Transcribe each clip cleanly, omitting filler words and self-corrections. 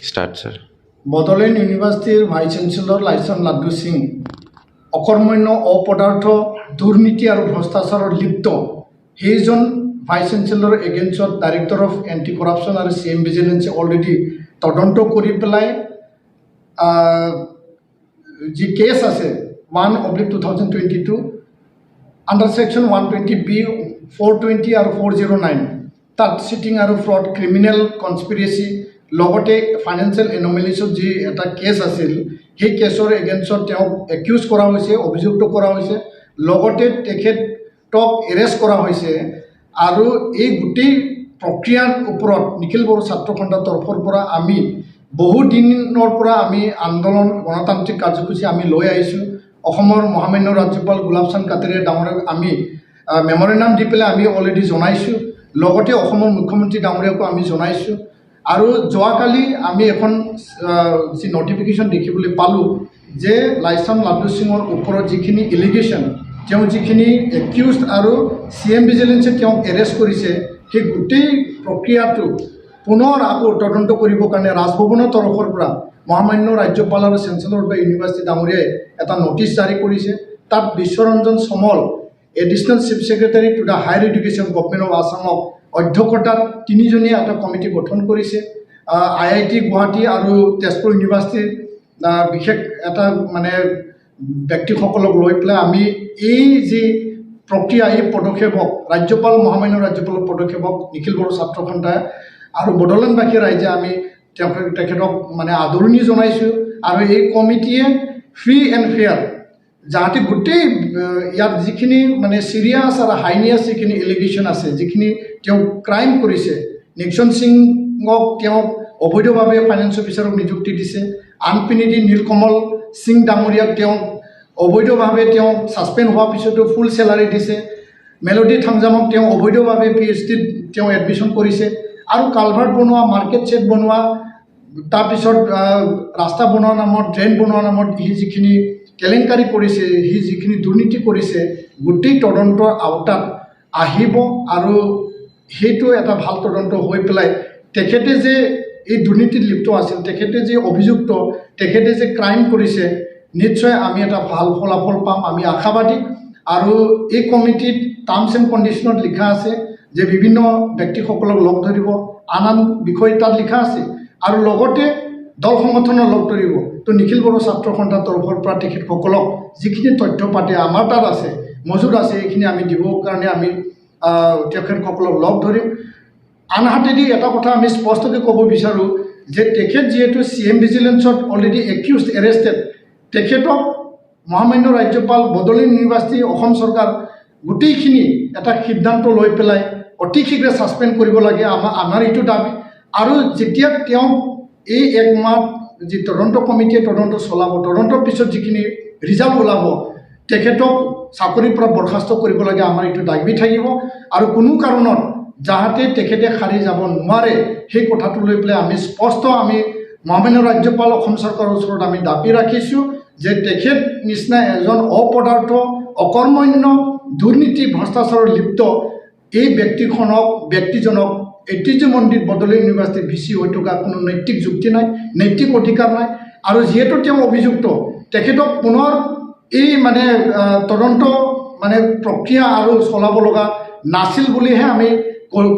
Start sir. Bodoland ইউনিভার্সিটির vice chancellor লাইসন লাড্ডু সিং অকর্মণ্য অপদার্থ দুর্নীতি আর ভ্রষ্টাচারত লিপ্ত সেইজন ভাইস চেঞ্চেলর এগেইনস্টত ডাইরেক্টর অফ এন্টি কৰাপশ্যন আৰ CM ভিজিলেন্সে অলৰেডি তদন্ত কৰি পেলাই যি কেছ আছে 1/2022 আণ্ডাৰ সেকশন 120B 420 আৰু 409 তাত চিটিং আৰু ফ্ৰড ক্ৰিমিনেল কনস্পিৰেচি লগতে ফাইনেন্সিয়েল এনমেলিছত যি এটা কেছ আছিল সেই কেছৰ এগেইনষ্টত তেওঁক একিউজ কৰা হৈছে, অভিযুক্ত কৰা হৈছে, লগতে তেখেতক এৰেষ্ট কৰা হৈছে। আৰু এই গোটেই প্ৰক্ৰিয়াৰ ওপৰত নিখিল বড়ো ছাত্ৰ সন্থাৰ তৰফৰ পৰা আমি বহু দিনৰ পৰা আমি আন্দোলন গণতান্ত্ৰিক কাৰ্যসূচী আমি লৈ আহিছোঁ। অসমৰ মহামান্য ৰাজ্যপাল গোলাপ চান্দ কাটাৰিয়া ডাঙৰীয়াক আমি মেমৰেণ্ডাম দি পেলাই আমি অলৰেডি জনাইছোঁ, লগতে অসমৰ মুখ্যমন্ত্ৰী ডাঙৰীয়াকো আমি জনাইছোঁ। আৰু যোৱাকালি আমি এখন যি নটিফিকেশ্যন দেখিবলৈ পালোঁ যে লাইছন লাড্ডু সিঙৰ ওপৰত যিখিনি এলিগেশ্যন, তেওঁ যিখিনি একিউজ আৰু CM ভিজিলেন্সে তেওঁক এৰেষ্ট কৰিছে, সেই গোটেই প্ৰক্ৰিয়াটো পুনৰ আকৌ তদন্ত কৰিবৰ কাৰণে ৰাজভৱনৰ তৰফৰ পৰা মহামান্য ৰাজ্যপাল আৰু চেঞ্চেলৰ বা ইউনিভাৰ্চিটি ডাঙৰীয়াই এটা নটিচ জাৰি কৰিছে। তাত Biswaranjan Samal additional chief secretary to the higher education government of আছামক অধ্যক্ষতাত 3জনীয়া এটা কমিটি গঠন কৰিছে। IIT গুৱাহাটী আৰু তেজপুৰ ইউনিভাৰ্চিটিৰ বিশেষ এটা মানে ব্যক্তিসকলক লৈ পেলাই আমি এই যি প্ৰক্ৰিয়া, এই পদক্ষেপক ৰাজ্যপাল মহামান্য ৰাজ্যপালৰ পদক্ষেপক নিখিল বড়ো ছাত্ৰ সন্থাই আৰু বড়োলেণ্ডবাসী ৰাইজে আমি তেখেতক মানে আদৰণি জনাইছোঁ। আৰু এই কমিটিয়ে ফ্ৰী এণ্ড ফেয়াৰ যাতে গোটেই ইয়াত যিখিনি মানে চিৰিয়াছ আৰু হাইনিয়াছ যিখিনি এলিগেশ্যন আছে, যিখিনি তেওঁ ক্ৰাইম কৰিছে, নিক্সন সিঙক তেওঁক অবৈধভাৱে ফাইনেন্স অফিচাৰক নিযুক্তি দিছে, আনপিনিদি নীলকমল সিং ডাঙৰীয়াক তেওঁক অবৈধভাৱে তেওঁক ছাছপেণ্ড হোৱাৰ পিছতো ফুল চেলাৰী দিছে, মেলোডি থাংজামক তেওঁ অবৈধভাৱে PhDত তেওঁ এডমিশ্যন কৰিছে, আৰু কালভাৰ্ট বনোৱা, মাৰ্কেট ছেট বনোৱা, তাৰপিছত ৰাস্তা বনোৱা নামত, ড্ৰেইন বনোৱা নামত সি যিখিনি কেলেংকাৰী কৰিছে, সি যিখিনি দুৰ্নীতি কৰিছে, গোটেই তদন্তৰ আওতাত আহিব। আৰু সেইটো এটা ভাল তদন্ত হৈ পেলাই তেখেতে যে এই দুৰ্নীতিত লিপ্ত আছিল, তেখেতে যে অভিযুক্ত, তেখেতে যে ক্ৰাইম কৰিছে, নিশ্চয় আমি এটা ভাল ফলাফল পাম, আমি আশাবাদী। আৰু এই কমিটিত টাৰ্মছ এণ্ড কণ্ডিশ্যনত লিখা আছে যে বিভিন্ন ব্যক্তিসকলক লগ ধৰিব, আন বিষয় তাত লিখা আছে, আৰু লগতে দল সংগঠনৰ লগ ধৰিব। তো নিখিল বড়ো ছাত্ৰ সন্থাৰ তৰফৰ পৰা তেখেতসকলক যিখিনি তথ্য পাতি আমাৰ তাত আছে, মজুত আছে, এইখিনি আমি দিবৰ কাৰণে আমি তেখেতসকলক লগ ধৰিম। আনহাতেদি এটা কথা আমি স্পষ্টকৈ ক'ব বিচাৰোঁ যে তেখেত যিহেতু CM ভিজিলেন্সত অলৰেডি একিউজড, এৰেষ্টেড, তেখেতক মহামান্য ৰাজ্যপাল, বড়োলেণ্ড ইউনিভাৰ্চিটি, অসম চৰকাৰ গোটেইখিনি এটা সিদ্ধান্ত লৈ পেলাই অতি শীঘ্ৰে ছাছপেণ্ড কৰিব লাগে, আমাৰ এইটো দাবী। আৰু যেতিয়া তেওঁ এই 1 মাহ যি তদন্ত কমিটিয়ে তদন্ত চলাব, তদন্তৰ পিছত যিখিনি ৰিজাল্ট ওলাব, তেখেতক চাকৰিৰ পৰা বৰখাস্ত কৰিব লাগে, আমাৰ এইটো দাবী থাকিব। আৰু কোনো কাৰণত যাতে তেখেতে সাৰি যাব নোৱাৰে, সেই কথাটো লৈ পেলাই আমি স্পষ্ট আমি মহামান্য ৰাজ্যপাল, অসম চৰকাৰৰ ওচৰত আমি দাবী ৰাখিছোঁ যে তেখেত নিচিনা এজন অপদাৰ্থ, অকৰ্মণ্য, দুৰ্নীতি, ভ্ৰষ্টাচাৰত লিপ্ত এই ব্যক্তিজনক ঐতিহ্যমণ্ডিত বড়োলেণ্ড ইউনিভাৰ্চিটিৰ VC হৈ থকা কোনো নৈতিক যুক্তি নাই, নৈতিক অধিকাৰ নাই। আৰু যিহেতু তেওঁ অভিযুক্ত, তেখেতক পুনৰ এই মানে তদন্ত মানে প্ৰক্ৰিয়া আৰু চলাব লগা নাছিল বুলিহে আমি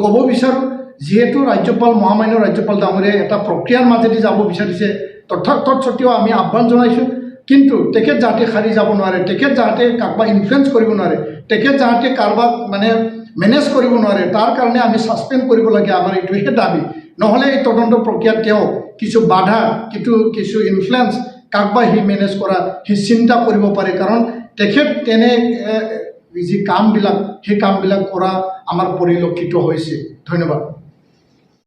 ক'ব বিচাৰোঁ। যিহেতু ৰাজ্যপাল, মহামান্য ৰাজ্যপাল ডাঙৰীয়াই এটা প্ৰক্ৰিয়াৰ মাজেদি যাব বিচাৰিছে, তৎসত্ত্বেও আমি আহ্বান জনাইছোঁ। কিন্তু তেখেত যাতে সাৰি যাব নোৱাৰে, তেখেত যাতে কাৰোবাক ইনফ্লুৱেঞ্চ কৰিব নোৱাৰে, তেখেত যাতে কাৰোবাক মানে মেনেজ কৰিব নোৱাৰে, তাৰ কাৰণে আমি ছাছপেণ্ড কৰিব লাগে, আমাৰ এইটোহে দাবী। নহ'লে এই তদন্ত প্ৰক্ৰিয়াত তেওঁ কিছু বাধা, কিছু ইনফ্লুৱেঞ্চ কাৰোবাক সি মেনেজ কৰা, সি চিন্তা কৰিব পাৰে। কাৰণ তেখেত তেনে যি কামবিলাক, সেই কামবিলাক কৰা আমাৰ পৰিলক্ষিত হৈছে। ধন্যবাদ।